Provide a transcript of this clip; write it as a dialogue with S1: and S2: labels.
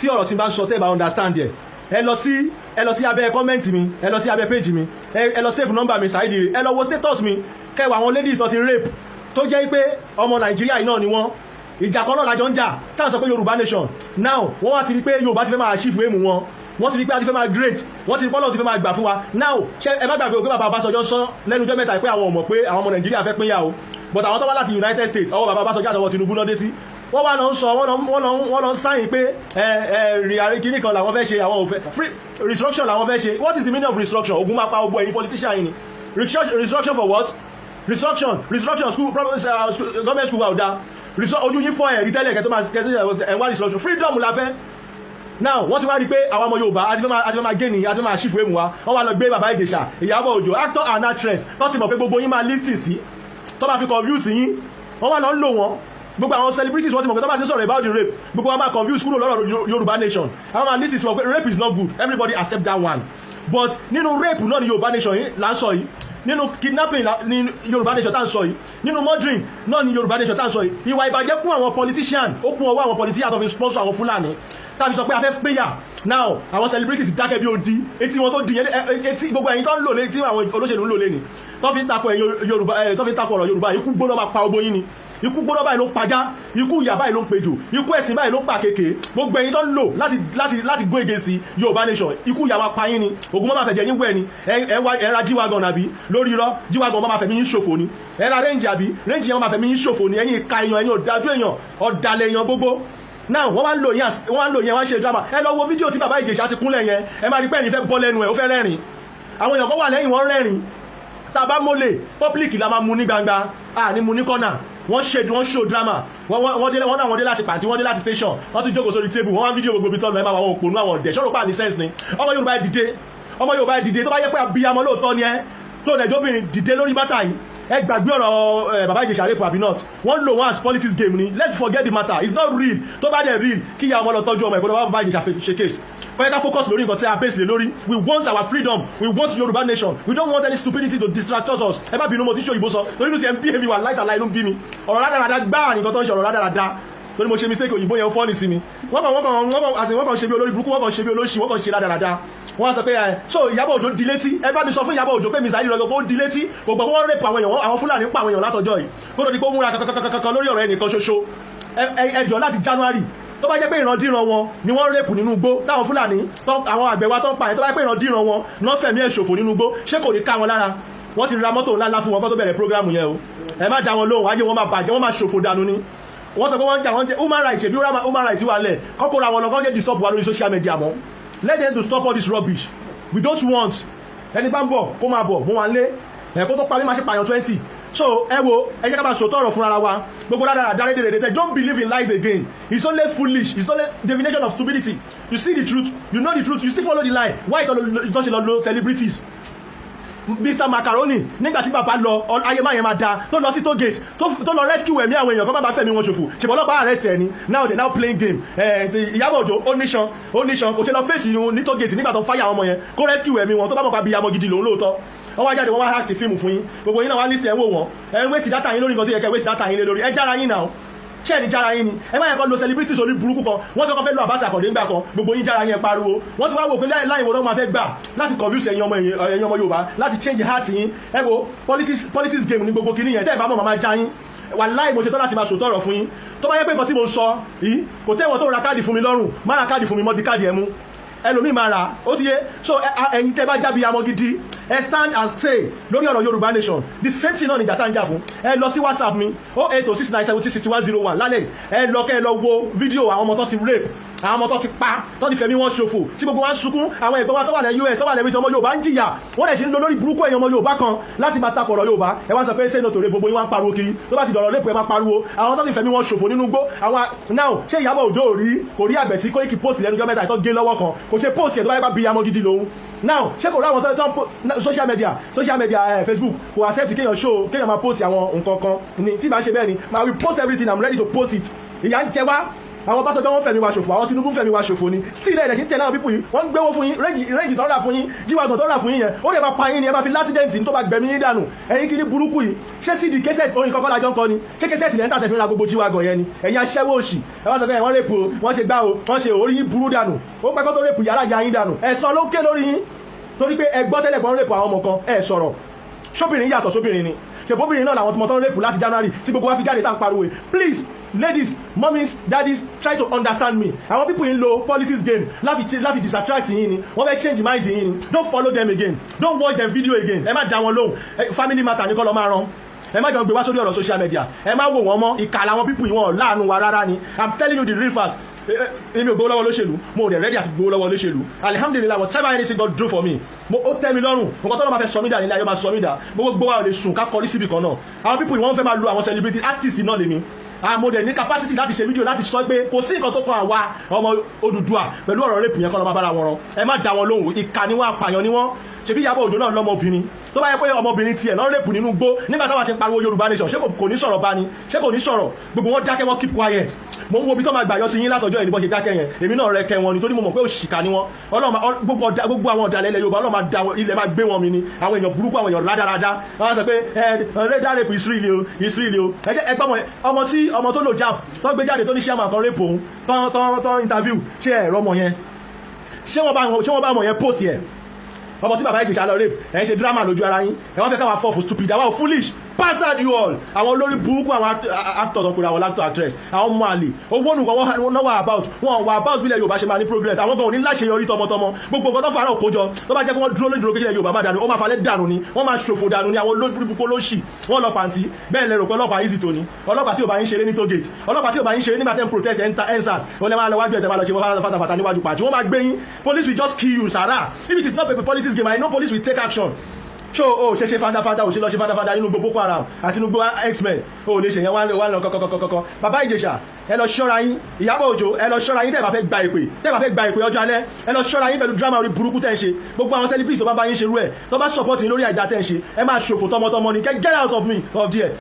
S1: tí ọ̀rọ̀ tí n bá ń sọ tẹ́ ẹ bá understand ẹ̀ ẹ lọ sí abẹ́ comment mi, ẹ lọ sí abẹ́ page mi, ẹ lọ save number mi Saheed Ire, ẹ lọ wo status mi kẹwàá àwọn ladies tó ti rape tó jẹ́ pé ọmọ Nàìjíríà yìí náà ni wọ́n, ìjà kan náà lájọ ń jà tá à ń sọ pé Yorùbá nation now wọ́n wá ti rí pé Yorùbá ti fẹ́ máa achieve aim wọn, wọ́n ti rí pé a ti fẹ́ máa great, wọ́n ti rí pọ́lọ́ ti fẹ́ máa gbà fún wa now ṣé ẹ má gbàgbé pé bàbá Ọbásanjọ́ sọ lẹ́nu ọjọ́ mẹ́ta pé àwọn ò mọ̀ pé àwọn ọmọ Nàìjíríà fẹ́ pínyà o but àwọn tó wá láti United States ọwọ́ bàbá Ọbásanjọ́ àtọwọ́ Tinubu náà dé sí wọ́n wá lọ ń sọ wọ́n lọ ń sáyìn pé kìíní kan làwọn fẹ́ ṣe àwọn òfẹ́ free restructure làwọn fẹ́ ṣe. What is the meaning of restructure? Ogun máa pa ogun ẹ̀yin politician yìí ni restructure for what? restructure school government school wa ò da ojú yín fọ́ ẹ̀rí tẹ́lẹ̀ kẹ́ wá restructure freedom la fẹ́. Now wọ́n ti wá rí pé àwọn ọmọ Yorùbá àti fẹ́ máa gé ni àti fẹ́ máa ṣìfù èmù wa wọ́n wá lọ gbé bàbá Ìjẹ̀ṣà Ìyábọ̀ Òjó actor and actress tó ti mọ̀ pé gbogbo yín máa listen sí tó bá fi confuse yín wọ́n wá lọ ń lò wọ́n gbogbo àwọn celebrities wọ́n ti mọ̀ pé tó bá ti sọ̀rọ̀ about the rape gbogbo wọn máa confuse kúrò lọ́rọ̀ Yorùbá nation àwọn máa listen sí wọn pé rape is not good, everybody accept that one, but nínú rape náà ni Yorùbá nation yìí là ń sọ yìí, nínú kidnapping ní Yorùbá nation tá ń sọ yìí, nínú murdering náà ni Yorùbá nation tá ń sọ yìí. Ìwà ìbàjẹ́ kún àwọn politician ó kún ọwọ́ àwọn politician tó fi sponsor àwọn Fúlàní tàbí sọ pé a fẹ́ péyà now àwọn celebrities dákẹ́ bí odi etí wọn tó di etí gbogbo ẹ̀yin tó ń lò lé tí àwọn olóṣèlú ń lò lé ni tó fi ń takò Yorùbá tó fi ń takò ọ̀rọ̀ Yorùbá ikú gbóná máa pa ogbó yín ni, ikú gbóná báyìí ló ń pajá, ikú ìyà báyìí ló ń pejò, ikú ẹ̀sìn báyìí ló ń pa kéèké, gbogbo ẹ̀yin tó ń lò láti go against Yorùbá nation ikú ìyà máa pa yín ni, ogun máa fẹ̀jẹ̀ yín wẹ̀ ni, ẹ ra G-Wagon àbí lórí irọ́ G-Wagon máa fẹ̀mí yín ṣòfò ni, ẹ ra range àbí range yẹn máa fẹ̀mí yín ṣòfò ni, ẹ̀yin ìka èèyàn ẹ̀yin ọ̀dájú èèyàn ọ̀dàlẹ̀ èèyàn gbogbo. Now wọ́n wá ń lò yẹn wá ń ṣe drama, ẹ lọ wo fídíò tí bàbá Ìjẹ̀ṣà ti kúnlẹ̀ yẹn ẹ máa rí pé ẹni fẹ́ bọ́ lẹ́nu ẹ̀ ó fẹ́ rẹ́rìn, àwọn èèyàn kan wà lẹ́yìn wọ́n rẹ́rìn, tá a bá mọ́lẹ̀ public la máa mu ní gbangba ní mu ní corner, wọ́n show drama, wọ́n náà wọ́n dé láti pàǹtí, wọ́n dé láti station, wọ́n tún jókòó sórí table, wọ́n wá fídíò gbogbo ibi tọ́nu ẹ máa wọ́n òpònú àwọn ọ̀dẹ̀ ṣọ́rọ̀ pà ní sense ni. Ọmọ Yorùbá dìde tó bá yẹ pé abiyamọ lóòótọ́ ni ẹ tó dẹ̀jọ́bìnrin dìde lórí bátà yìí ẹ gbàgbé ọ̀rọ̀ bàbá Ìjẹ̀ṣà rape àbí not, wọ́n lò wọ́n as politics game ni, let's forget the matter, it's not real, tó bá dẹ̀ real kí ìyá ọmọ lọ tọ́jú ọmọ ìgbọ́dọ̀ bàbá Ìjẹ̀ṣà ṣe case further focus lórí nǹkan tí a base lé lórí. We want our freedom, we want Yorùbá nation, we don't want any stupidity to distract us. Ẹ bá bínú mo ti ṣe òyìnbó sọ torí mo ti ẹ̀ ń bí èmi wà láìtàláì ló ń bí mi, ọ̀rọ̀ rádaràda gbáà nìkan tó ń ṣe ọ̀rọ̀ rádaràda torí mo ṣe mistake òyìnbó yẹn fọ́ ní sí mi, wọ́n kàn ṣe bí olórí burúkú, wọ́n kàn ṣe bí olóṣì, wọ́n kàn ṣe rádaràda. Wọ́n sọ pé so Ìyábọ̀ Òjó di létí, ẹ bá mi sọ fún Ìyábọ̀ Òjó pé mi Saheed Ire lọ́gbọ́n ó di létí gbogbo wọ́n rape àwọn èèyàn, àwọn Fúlàní pa àwọn èèyàn látọjọ́ yìí kó tó di pé ó múra kankan lórí ọ̀rọ̀ ẹnìkan ṣoṣo. Ẹjọ́ láti January tó bá jẹ́ pé ìrandíran wọn ni wọ́n rape nínú igbó táwọn Fúlàní àwọn àgbẹ̀ wa tó ń pa yẹn, tó bá jẹ́ pé ìrandíran wọn náà fẹ̀mí ẹ̀ ṣòfò nínú igbó, ṣé kò ní ká wọn lára? Wọ́n ti ra mọ́tò ńlá fún wọn kó tó bẹ̀rẹ̀ program yẹn o, ẹ má dá wọn lóhùn, ayé wọn máa bàjẹ́, wọ́n máa ṣòfò dànù ni. Wọ́n sọ pé wọ́n jẹ́ human rights, ṣèbí human rights wà lẹ̀ kọ́kọ́ ra wọn lọ kọ́ jẹ́ disturb wa lórí social media mọ́. Let them to stop all this rubbish. We don't want ẹni bá ń bọ̀ kó máa bọ̀ mo wà ń lé ẹ̀kọ́ tó parí máa ṣe pààyàn 20. So ẹ wo ẹ jẹ́ ká máa sòtọ́ ọ̀rọ̀ fúnra ara wa gbogbo dáadáa dárédèrèdè don't believe in lies again, it's only foolish, it's only definition of stupidity. You see the truth, you know the truth, you still follow the lie. Why ìtọ́ ṣe lọ lo celebrities? Mr Macaroni nígbà tí bàbá lọ ayé máa yẹn máa da tó lọ sí tó gate tó lọ rescue ẹ̀mí àwọn èèyàn kó má bàa fẹ̀mí wọn ṣòfò ṣèbọ̀ ọlọ́pàá arrest ẹ̀ ni now they now playing game. Ìyábọ̀ Òjó oníṣan kò ṣe lọ fèsì ní tó gate nígbà tó fáyà ọmọ yẹn kó rescue ẹ̀mí wọn tó bá mọ̀ pa bí amọ̀ gidi lòun lóòótọ́ wọ́n wá jáde wọ́n wá hack fíìmù fún yín gbogbo yín náà wá ní sí ẹ̀ ń wò wọ́n ẹ̀ ń waste data yín lórí nǹkan tó yẹ kẹ́ waste data yín lé lórí ẹ jára yín náà ṣé ẹni jára yín ni ẹ má yẹ kó lo celebrities orí burúkú kan wọ́n ti kọ́ fẹ́ lo Abass Akande ńgbà kan gbogbo yín jára yín ẹ pariwo wọ́n ti wá wò pé láì wo ló máa fẹ́ gbà láti confuse ẹ̀yin ọmọ Yorùbá láti change heart yín ẹ wo politics game ní gbogbo kìíní yẹn tẹ́ ẹ bá mọ̀ máa já yín wàláì mo ṣe tán láti máa sòtọ́ ọ̀rọ̀ fún yín tó bá yẹ pé nǹkan tí mo sọ yìí kò tẹ́wọ̀ tó ra káàdì fún mi lọ́rùn má ra káàdì fún mi mọ́ di káàdì ẹ̀ mú ẹlòmíì máa ra ó ti yé so ẹ̀yin tẹ́ bá jábí amọ̀ gidi ẹ stand and stay lórí ọ̀rọ̀ Yorùbá nation the same thing náà ni ìjà tá ń jà fún ẹ lọ sí WhatsApp mi 08069706101 lálẹ́ ẹ lọ kẹ́ ẹ lọ wo fídíò àwọn ọmọ tó ti rape àwọn ọmọ tó ti pa tó ti fẹ̀mí wọn ṣòfò tí gbogbo wa ń sunkún àwọn ẹ̀gbọ́n wa tó wà ní US tó wà lẹ́rìí tí ọmọ Yorùbá ń jìyà wọ́n lè ṣe ń lo lórí burúkú ẹ̀yàn ọmọ Yorùbá kan láti máa takọ̀ ọ̀rọ̀ Yorùbá ẹ wá sọ pé ṣé noto rẹ gbogbo yín wá ń pariwo kiri tó bá ti dọ̀rọ̀ lẹ́pọ̀ ẹ máa pariwo àwọn tó ti fẹ̀mí wọn ṣòfò nínú gbó àwọn now ṣé Ìyábọ̀ Òjó kò rí àgbẹ̀ tí Koiki post lẹ́nu ọjọ́ mẹ́ta ìtọ́ gé lọ́wọ́ kan kò ṣe post ẹ̀ tó bá yẹ bá bí amọ̀ gidi lòun now ṣé kò rí àwọn tó ń social media Facebook kò accept kéèyàn máa post àwọn nǹkan kan ni tí bá ṣe bẹ́ẹ̀ ni I will post everything I'm ready to post it ìyà ń jẹ wá àwọn Ọbásanjọ́ wọ́n fẹ̀mí wa ṣòfò, àwọn Tinubu fẹ̀mí wa ṣòfò ni. Still ẹ̀ ṣe ń tẹ̀lé àwọn pípù yìí, wọ́n ń gbéwó fún yín, rẹ́ǹjì tó ń rà fún yín, jíwagàn tó ń rà fún yín yẹn, ó lè máa pa yín ni ẹ máa fi lásídẹ̀ǹtì tó bá gbẹ̀mí yín dànù. Ẹ̀yin kí ni burúkú yìí, ṣé CD kẹsẹ̀tì orin kọ́kọ́ lájọ́ ń kọ ni, ṣé kẹsẹ̀tì lẹ́ńtà tẹ̀ fi ra gbogbo jíwagàn yẹn ni, ẹ̀yin aṣẹ́wó òṣì, ẹ wá sọ pé wọ́n rèpò, wọ́n ṣe gbá o, wọ́n ṣe orí yín burú dànù, ó pẹ́ kó tó rèpò yàrá ìyá yín dànù, ẹ̀san ló ń ké lórí yín torí pé ẹ gbọ́ tẹ́lẹ̀ pọ́n rèpò àwọn ọmọ kan ẹ sọ̀rọ̀. Sóbìnrin yàtọ̀ sóbìnrin ni, ṣèbóbìnrin náà làwọn tó ń rèpò láti January tí gbogbo wa fi jáde tá ń pariwo. Please ladies, mummies, daddies, try to understand me. Àwọn people in low politics game láfi distract yín ni, wọ́n fẹ́ change mind yín ni. Don't follow them again, don't watch them video again. Ẹ má dá wọn lóhùn, family matter ní kọ́ lọ́ máa rán. Ẹ má jọ gbé wá sórí ọ̀rọ̀ social media, ẹ má wò wọ́n mọ́, ìkà làwọn people yìí wọn láàánú wa rárá ni. I'm telling you the real fact. Èmi ò gbowó lọ́wọ́ olóṣèlú, mo rẹ̀ ready àti gbowó lọ́wọ́ olóṣèlú. Alhamdulillah, whatever anything God do for me, ó tẹ́ mi lọ́rùn. Nǹkan tó lọ́ máa fẹ́ sọ mí dà nílé ayé máa sọ mí dà. Gbogbo wa ò lè sùn ká kọrí síbi kan náà. Àwọn people yìí wọ́n fẹ́ máa lo àwọn celebrity artist náà lèmi. Mo dẹ̀ ní capacity láti ṣe fídíò láti sọ pé kò sí nǹkan tó kàn àwa ọmọ Odùduwà pẹ̀lú ọ̀rọ̀ rẹ̀pù yẹn kọ́ lọ́ máa bára wọn rán. Ẹ má dá wọn lóhùn, ìkà ni wọ́n, apààyàn ni wọ́n. Ṣebí Ìyábọ̀ Òjó náà lọ́mọ obìnrin, tó bá yẹ pé ọmọbìnrin tiẹ̀ náà rẹ̀pù nínú gbó nígbà táwọn ti ń pariwo Yorùbá nation, ṣé kò ní sọ̀rọ̀ bá ni, ṣé kò ní sọ̀rọ̀, gbogbo wọn dákẹ́, wọn keep quiet. Mo ń wo bí tó máa gbà yọ sí yín látọjọ́ ìdìbò ṣe dákẹ́ yẹn, èmi náà rẹ̀ kẹ́ wọn nítorí mo mọ̀ pé òṣìkà ni wọn. Gbogbo àwọn ọ̀dàlẹ̀ ilẹ̀ Yorùbá Ọlọ́run máa da ilẹ̀ máa gbé wọn mi ni, àwọn èèyàn burúkú, àwọn èèyàn rádaràda. Wọ́n sọ pé ẹ̀ẹ́dá rẹ̀pù Israeli o. Ẹgbẹ́ ọmọ tó lò jab tó gbé jáde tó ní chairman kan rẹ́pù òun tán interview, ṣé ẹ̀rọ ọmọ yẹn, ṣé wọ́n bá ọmọ yẹn post yẹn, ọmọ tí bàbá Ìjẹ̀ṣà lọ rape, ẹ̀ ń ṣe drama lójú ara yín, ẹ̀ wọ́n fẹ́ káwà fọ́ for stupid, àwọn foolish bastard you all. Àwọn olórí burúkú àwọn actor tó kúrò, àwọn actor actress, àwọn ọmọ àlè owó nùkan wọ́n náà wà about bílẹ̀ Yorùbá ṣe máa ní progress. Àwọn gan ò ní láṣeyọrí tọmọtọmọ, gbogbo nǹkan tó fara òkójọ tó bá jẹ́ kí wọ́n dúró lójú kílẹ̀ Yorùbá má dànù, ó máa falẹ̀ dànù ni, wọ́n máa ṣòfò dànù ni. Àwọn olórí burúkú lóṣì wọ́n lọ pàǹtí, bẹ́ẹ̀ lẹ́rù pé ọlọ́pàá easy tó ní, ọlọ́pàá tí ò bá yín ṣeré ní tollgate, ọlọ́pàá tí ò bá yín ṣeré nígbà tẹ́ ń protest EndSARS, wọ́n lè máa lọ wájú ẹ̀ tẹ́ máa lọ ṣe fàtàfàtà níwájú pàǹtí, wọ́n máa gbé yín. Police will just kill you, sara. If it is not a politics game, I know police will take action. So ṣe fandafanda ò ṣe lọ ṣe fandafanda nínú gbogbo Boko Haram àti nínú gbogbo X-Men ò lè ṣe yẹn wá lọ kọkọkọkọ. Bàbá Ìjẹ̀ṣà ẹ lọ ṣọ́ra yín, Ìyábọ̀ Òjó ẹ lọ ṣọ́ra yín, tẹ́ bá fẹ́ gba ìpè ọjọ́ alẹ́, ẹ lọ ṣọ́ra yín pẹ̀lú drama orí burúkú tẹ́ ń ṣe. Gbogbo àwọn celebrities tó bá yín ṣerú ẹ̀, tó bá support yín lórí àìdá tẹ́ ń ṣe, ẹ máa ṣòfò tọmọtọmọ ni. Get out of me of there.